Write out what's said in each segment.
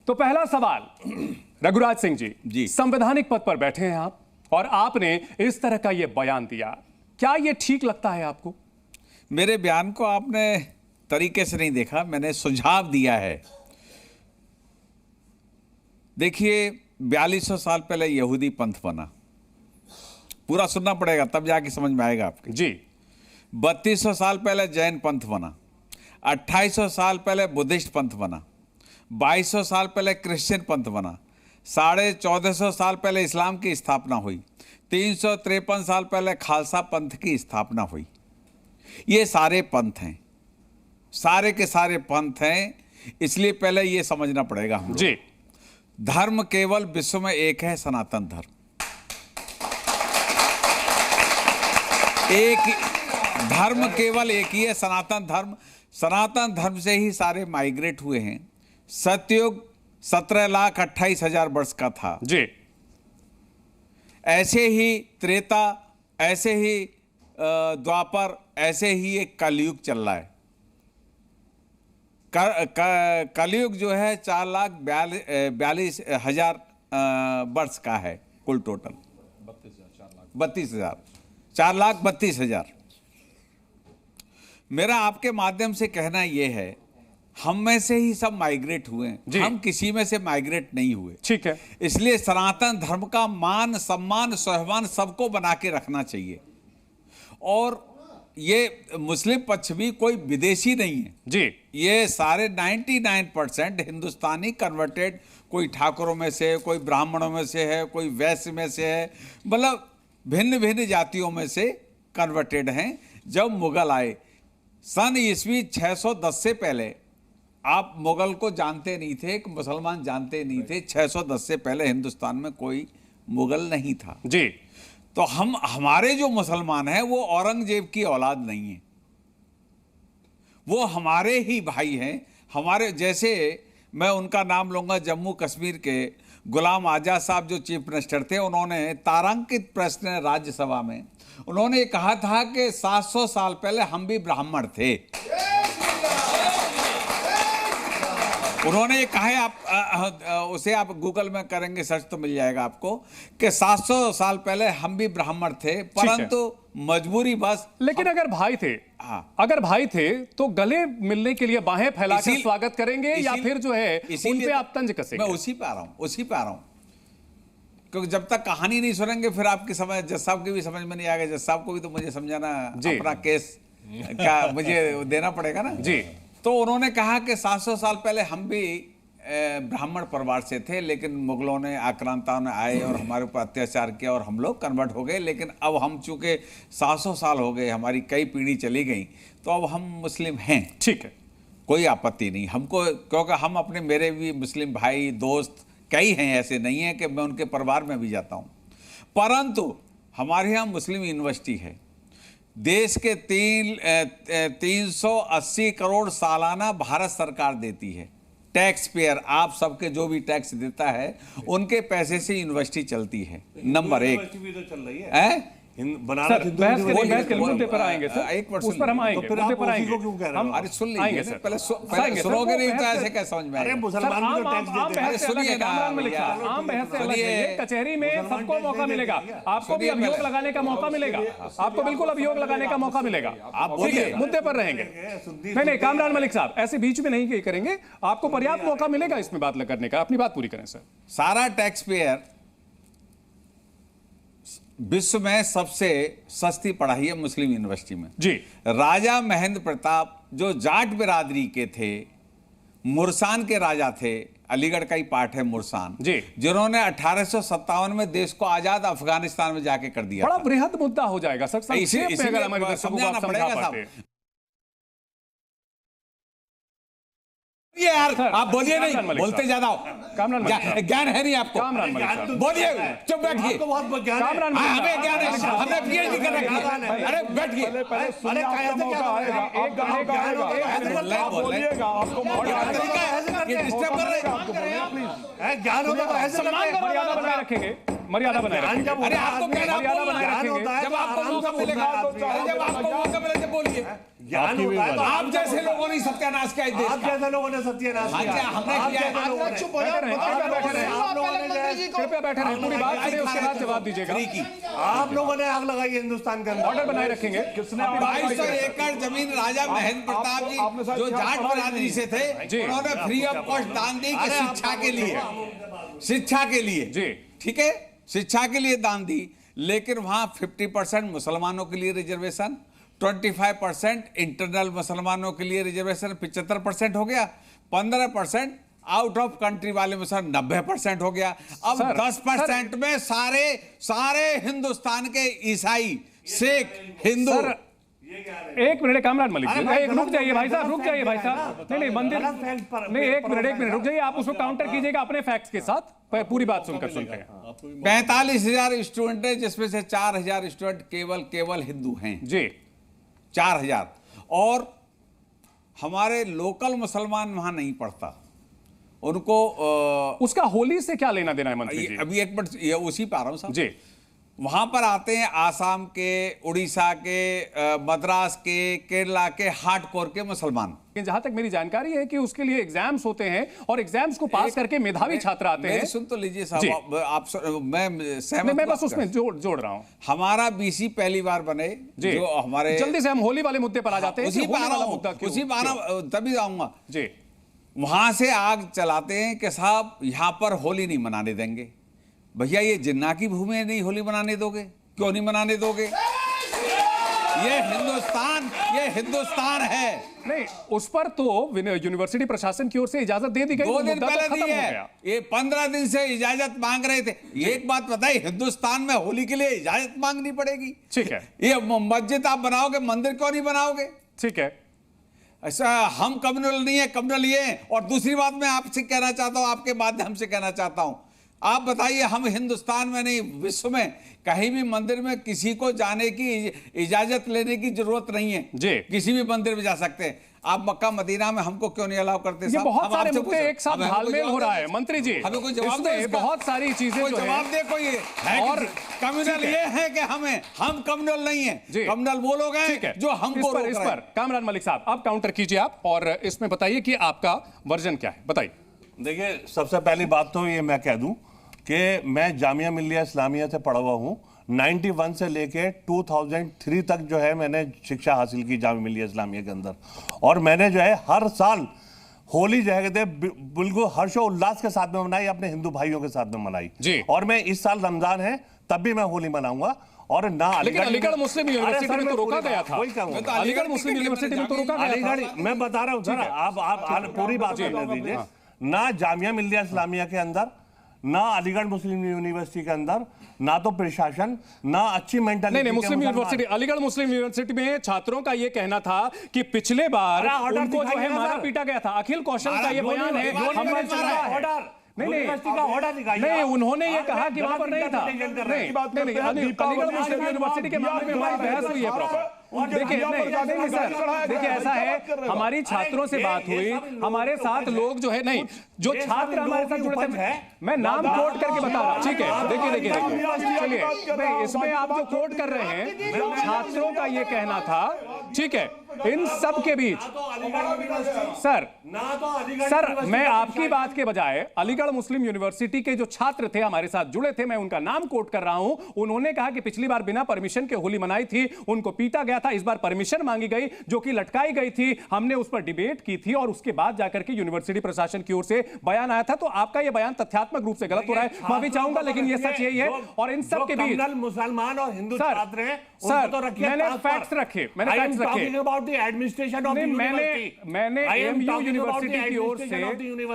तो पहला सवाल, रघुराज सिंह जी, संवैधानिक पद पर बैठे हैं आप और आपने इस तरह का यह बयान दिया, क्या यह ठीक लगता है आपको? मेरे बयान को आपने तरीके से नहीं देखा, मैंने सुझाव दिया है। देखिए 4200 साल पहले यहूदी पंथ बना, पूरा सुनना पड़ेगा तब जाके समझ में आएगा आपके जी। 3200 साल पहले जैन पंथ बना, 2800 साल पहले बुद्धिस्ट पंथ बना, 2200 साल पहले क्रिश्चियन पंथ बना, 1450 साल पहले इस्लाम की स्थापना हुई, 353 साल पहले खालसा पंथ की स्थापना हुई। ये सारे पंथ हैं, सारे के सारे पंथ हैं, इसलिए पहले ये समझना पड़ेगा हमको जी। धर्म केवल विश्व में एक है, सनातन धर्म। एक धर्म केवल एक ही है, सनातन धर्म। सनातन धर्म से ही सारे माइग्रेट हुए हैं। सतयुग 17,28,000 वर्ष का था जी। ऐसे ही त्रेता, ऐसे ही द्वापर, ऐसे ही एक कलयुग चल रहा है। कलयुग जो है 4,42,000 वर्ष का है कुल टोटल। 32,000, 4,32,000। मेरा आपके माध्यम से कहना यह है, हम में से ही सब माइग्रेट हुए हैं, हम किसी में से माइग्रेट नहीं हुए। ठीक है। इसलिए सनातन धर्म का मान, सम्मान, स्वाभिमान सबको बना के रखना चाहिए। और ये मुस्लिम पक्ष भी कोई विदेशी नहीं है जी। ये सारे 99% हिंदुस्तानी कन्वर्टेड, कोई ठाकुरों में से, कोई ब्राह्मणों में से है, कोई वैश्य में से है, मतलब भिन्न भिन्न जातियों में से कन्वर्टेड हैं। जब मुगल आए सन ईस्वी 610 से पहले, आप मुगल को जानते नहीं थे, एक मुसलमान जानते नहीं थे। 610 से पहले हिंदुस्तान में कोई मुगल नहीं था जी। तो हमारे जो मुसलमान हैं वो औरंगजेब की औलाद नहीं है, वो हमारे ही भाई हैं। हमारे जैसे, मैं उनका नाम लूंगा, जम्मू कश्मीर के गुलाम आजाद साहब जो चीफ मिनिस्टर थे, उन्होंने तारांकित प्रश्न राज्यसभा में उन्होंने कहा था कि 700 साल पहले हम भी ब्राह्मण थे। उन्होंने कहा है, आप उसे आप गूगल में करेंगे सर्च तो मिल जाएगा आपको, कि 700 साल पहले हम भी ब्राह्मण थे, परंतु मजबूरी बस। लेकिन अगर भाई थे, हाँ, अगर भाई थे तो गले मिलने के लिए बाहें फैलाकर स्वागत करेंगे या फिर जो है उन पे आप तंज कसेंगे? मैं उसी पे आ रहा हूं, क्योंकि जब तक कहानी नहीं सुनेंगे फिर आपकी समझ, जज साहब की भी समझ में नहीं आएगा। जज साहब को भी तो मुझे समझाना, अपना केस का मुझे देना पड़ेगा ना जी। तो उन्होंने कहा कि 700 साल पहले हम भी ब्राह्मण परिवार से थे, लेकिन मुगलों ने, आक्रांताओं ने आए और हमारे ऊपर अत्याचार किया और हम लोग कन्वर्ट हो गए। लेकिन अब हम चूंकि 700 साल हो गए, हमारी कई पीढ़ी चली गई, तो अब हम मुस्लिम हैं। ठीक है, कोई आपत्ति नहीं हमको, क्योंकि हम अपने, मेरे भी मुस्लिम भाई दोस्त कई हैं, ऐसे नहीं है कि मैं उनके परिवार में भी जाता हूँ। परंतु हमारे यहाँ मुस्लिम यूनिवर्सिटी है, देश के 380 करोड़ सालाना भारत सरकार देती है। टैक्स पेयर, आप सबके जो भी टैक्स देता है उनके पैसे से यूनिवर्सिटी चलती है। नंबर 1 भी तो चल रही है। बनारस बहस के मुद्दे पर आएंगे सर, एक उस पर हम आएंगे, मुद्दे पर आएंगे। हम अरे सुन लीजिए सर, पहले सुनोगे नहीं तो ऐसे क्या समझ में आएगा? अरे मुसलमान भी तो टैक्स देते हैं। सुनिए ना, आम बहस से अलग है, कचहरी में सबको मौका मिलेगा, आपको भी अभियोग लगाने का मौका मिलेगा, आपको बिल्कुल अभियोग लगाने का मौका मिलेगा। आप बोलिए, मुद्दे पर रहेंगे। नहीं, कामरान मलिक साहब ऐसे बीच में नहीं करेंगे, आपको पर्याप्त मौका मिलेगा इसमें बात करने का। अपनी बात पूरी करें सर। सारा टैक्स पेयर, विश्व में सबसे सस्ती पढ़ाई है मुस्लिम यूनिवर्सिटी में जी। राजा महेंद्र प्रताप जो जाट बिरादरी के थे, मुरसान के राजा थे, अलीगढ़ का ही पार्ट है मुरसान जी, जिन्होंने 1857 में देश को आजाद अफगानिस्तान में जाके कर दिया। बड़ा बृहद मुद्दा हो जाएगा सर, समझाना पड़ेगा साहब। यार आप बोलिए नहीं, बोलते ज्यादा हो, ज्ञान है नहीं आपको, बोलिए, चुप बैठिए। हमें ज्ञान है, हमने पीएचडी कर रखी है। अरे बैठिए, ज्ञान होगा तो ऐसे रखेंगे। मर्यादा बनाए रखेंगे। अरे आपको कहना मर्यादा बनाए रखेंगे। जब आपको मौका मिलेगा, जब आपको मौका मिलेगा जब बोलिए। ज्ञान होता है तो आप जैसे लोगों ने सत्यानाश किया इस देश आप का। जैसे लोगों ने सत्यानाश किया। हमने किया है। चुप हो जाओ, बैठे रहें, कृपया बैठे रहें, पूरी बात करें उसके बाद जवाब दीजिएगा। आप लोगों ने आग लगाई है हिंदुस्तान के अंदर। ऑर्डर बनाए रखेंगे। 2200 एकड़ जमीन राजा महेंद्र प्रताप जी जो जाट बरादरी से थे, उन्होंने फ्री ऑफ कॉस्ट दान दी कि शिक्षा के लिए, शिक्षा के लिए जी, ठीक है, शिक्षा के लिए दान दी। लेकिन वहां 50% मुसलमानों के लिए रिजर्वेशन, 25% इंटरनल मुसलमानों के लिए रिजर्वेशन, 75% हो गया, 15% आउट ऑफ कंट्री वाले मुसलमान 90% हो गया। अब सर, 10% में सारे हिंदुस्तान के ईसाई, सिख, हिंदू। सर, एक मिनट कामरान मलिक जी, एक रुक जाइए भाई साहब, रुक जाइए भाई साहब। नहीं मंदिर नहीं, एक मिनट रुक जाइए, आप उसको काउंटर कीजिएगा अपने फैक्ट्स के साथ, पूरी बात सुनकर सुनते हैं। 45,000 स्टूडेंट है, जिसमें से 4,000 स्टूडेंट केवल हिंदू हैं जी, 4,000। और हमारे लोकल मुसलमान वहां नहीं पढ़ता, उनको उसका होली से क्या लेना देना है मंत्री जी? अभी एक मिनट, ये उसी पे आ रहा हूं साहब जी। वहां पर आते हैं आसाम के, उड़ीसा के, मद्रास के, केरला के हार्डकोर के मुसलमान। जहां तक मेरी जानकारी है कि उसके लिए एग्जाम्स होते हैं और एग्जाम्स को पास करके मेधावी छात्र आते हैं। सुन तो लीजिए साहब, आप मैं सहमत, मैं बस उसमें जोड़ रहा हूं। हमारा बीसी पहली बार बने, जो हमारे, जल्दी से हम होली वाले मुद्दे पर आ जाते हैं। उसी पर तभी आऊंगा जी। वहां से आग चलाते हैं कि साहब यहां पर होली नहीं मनाने देंगे। भैया ये जिन्ना की भूमि है, नहीं होली मनाने दोगे? क्यों नहीं मनाने दोगे? ये हिंदुस्तान है। नहीं, उस पर तो यूनिवर्सिटी प्रशासन की ओर से इजाजत दे दी गई, 2 दिन पहले दी है। गया। ये 15 दिन से इजाजत मांग रहे थे। एक बात बताइए, हिंदुस्तान में होली के लिए इजाजत मांगनी पड़ेगी? ठीक है। ये मस्जिद आप बनाओगे, मंदिर क्यों नहीं बनाओगे? ठीक है, ऐसा हम कम्युनल नहीं है, कम्युनल ये है। और दूसरी बात मैं आपसे कहना चाहता हूं, आपके माध्यम से कहना चाहता हूं, आप बताइए, हम हिंदुस्तान में नहीं विश्व में कहीं भी मंदिर में किसी को जाने की इजाजत लेने की जरूरत नहीं है जी। किसी भी मंदिर में जा सकते हैं। आप मक्का मदीना में हमको क्यों नहीं अलाउ करते? ये बहुत सारे मुद्दे एक साथ घालमेल हो रहा है मंत्री जी। हमें कोई जवाब दे, बहुत सारी चीजें जो जवाब दे कोई है। और कम्युनल ये है कि हम कम्युनल नहीं है, कम्युनल वो लोग हैं जो हमको रोक रहे हैं। कामरान मलिक साहब, आप काउंटर कीजिए आप, और इसमें बताइए कि आपका वर्जन क्या है, बताइए। देखिए, सबसे पहली बात तो ये मैं कह दूं कि मैं जामिया मिल्लिया इस्लामिया से पढ़ा हुआ हूं। 91 से लेके 2003 तक जो है मैंने शिक्षा हासिल की जामिया मिल्लिया इस्लामिया के अंदर। और मैंने जो है हर साल होली जो है बिल्कुल हर्षोल्लास के साथ में मनाई, अपने हिंदू भाइयों के साथ में मनाई जी। और मैं इस साल रमजान है तब भी मैं होली मनाऊंगा। और ना अलीगढ़ मुस्लिम यूनिवर्सिटी में तो रोका गया था। अलीगढ़ मुस्लिम यूनिवर्सिटी में तो रोका गया था। मैं बता रहा हूँ सर, आप पूरी बात करने दीजिए। ना जामिया मिल्लिया इस्लामिया के अंदर, ना अलीगढ़ मुस्लिम यूनिवर्सिटी के अंदर, ना तो प्रशासन, ना अच्छी मेंटालिटी। नहीं, मुस्लिम यूनिवर्सिटी, अलीगढ़ मुस्लिम यूनिवर्सिटी में छात्रों का यह कहना था कि पिछले बार उनको जो है मारा पीटा गया था। अखिल कौशल का यह बयान है, हमने चुना है। नहीं, उन्होंने ये कहा कि वहां पर नहीं था। नहीं, अलीगढ़ मुस्लिम यूनिवर्सिटी के मामले में हमारी बहस हुई है प्रॉपर। देखिए नहीं सर, देखिए ऐसा है, हमारी छात्रों से बात हुई, हमारे साथ लोग जो है, नहीं जो छात्र हमारे साथ जुड़े थे, मैं नाम कोट करके बता रहा हूं। ठीक है, देखिए चलिए, नहीं इसमें आप जो कोट कर रहे हैं, छात्रों का ये कहना था, ठीक है, इन सब के बीच सर मैं आपकी बात के बजाय अलीगढ़ मुस्लिम यूनिवर्सिटी के जो छात्र थे हमारे साथ जुड़े थे, मैं उनका नाम कोट कर रहा हूं। उन्होंने कहा कि पिछली बार बिना परमिशन के होली मनाई थी, उनको पीटा गया था। इस बार परमिशन मांगी गई, जो कि लटकाई गई थी। हमने उस पर डिबेट की थी और उसके बाद जाकर के यूनिवर्सिटी प्रशासन की ओर से बयान आया था। तो आपका यह बयान तथ्यात्मक रूप से गलत हो रहा है, माफी चाहूंगा, लेकिन यह सच यही है। और इन सब के बीच मुसलमान और हिंदू छात्र हैं, मैंने फैक्ट्स रखे, एडमिनिस्ट्रेशन ऑफ मैंने एमयू यूनिवर्सिटी की ओर से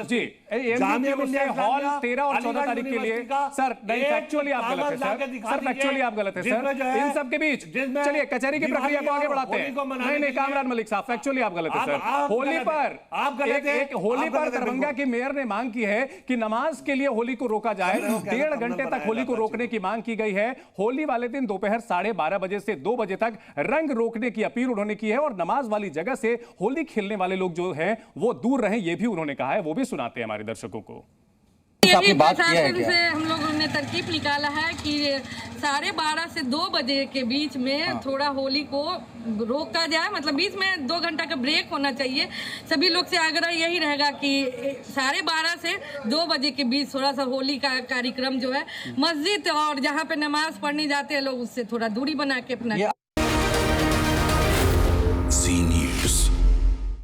जी, एमयू से हॉल 13 और 14 तारीख के लिए सर, फैक्चुअली आप गलत है सर, फैक्चुअली आप गलत है सर। इन सब के बीच चलिए कचहरी की प्रक्रिया को आगे बढ़ाते हैं। नहीं कामरान मलिक साहब, फैक्चुअली आप गलत है सर। होली पर दरभंगा की मेयर ने मांग की है कि नमाज के लिए होली को रोका जाए। 1.5 घंटे तक होली को रोकने की मांग की गई है। होली वाले दिन दोपहर 12:30 बजे से 2 बजे तक रंग रोकने की अपील उन्होंने की है और नमाज वाली जगह से होली खेलने वाले लोग जो हैं वो दूर रहें, ये भी उन्होंने कहा है। वो भी सुनाते हैं हमारे दर्शकों को। आपकी बात किया है प्रशासन क्या? से हम लोगों ने तरकीब निकाला है कि 12:30 से 2 बजे के बीच में थोड़ा होली को रोका जाए, मतलब बीच में 2 घंटा का ब्रेक होना चाहिए। सभी लोग से आग्रह यही रहेगा कि 12:30 से 2 बजे के बीच थोड़ा सा होली का कार्यक्रम जो है मस्जिद और जहाँ पे नमाज पढ़ने जाते हैं लोग उससे थोड़ा दूरी बना के अपना